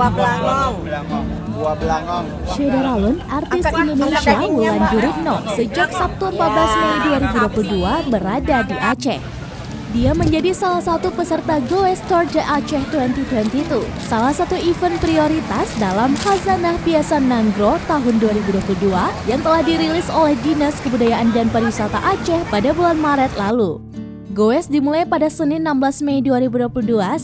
belangong. Buah belangong. Syeda Ralun, artis Indonesia Wulan Guritno, sejak Sabtu 14 Mei 2022 berada di Aceh. Dia menjadi salah satu peserta Goes Tour de Aceh 2022, salah satu event prioritas dalam Khazanah Piasa Nanggro tahun 2022 yang telah dirilis oleh Dinas Kebudayaan dan Pariwisata Aceh pada bulan Maret lalu. Goes dimulai pada Senin 16 Mei 2022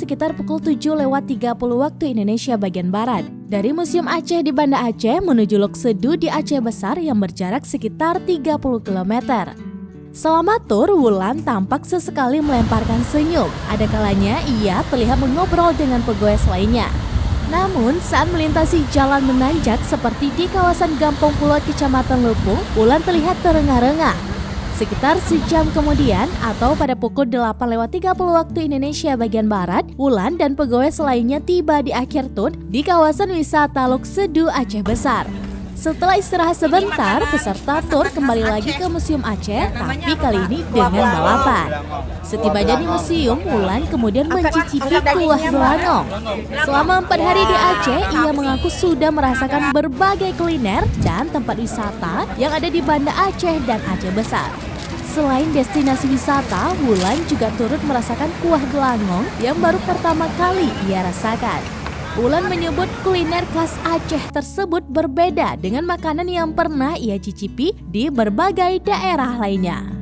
sekitar pukul 7.30 waktu Indonesia bagian Barat. Dari Museum Aceh di Banda Aceh menuju Lok Sedu di Aceh Besar yang berjarak sekitar 30 km. Selama tur, Wulan tampak sesekali melemparkan senyum. Ada kalanya ia terlihat mengobrol dengan pegoes lainnya. Namun, saat melintasi jalan menanjak seperti di kawasan Gampong Pulau Kecamatan Lupung, Wulan terlihat terengah-rengah. Sekitar sejam kemudian atau pada pukul 8.30 waktu Indonesia bagian Barat, Wulan dan pegoes lainnya tiba di akhir tur di kawasan wisata Lok Sedu Aceh Besar. Setelah istirahat sebentar, peserta tur kembali lagi ke Museum Aceh, tapi kali ini dengan balapan. Setibanya di museum, Wulan kemudian mencicipi kuah belangong. Selama 4 hari di Aceh, ia mengaku sudah merasakan berbagai kuliner dan tempat wisata yang ada di Banda Aceh dan Aceh Besar. Selain destinasi wisata, Wulan juga turut merasakan kuah belangong yang baru pertama kali ia rasakan. Wulan menyebut kuliner khas Aceh tersebut berbeda dengan makanan yang pernah ia cicipi di berbagai daerah lainnya.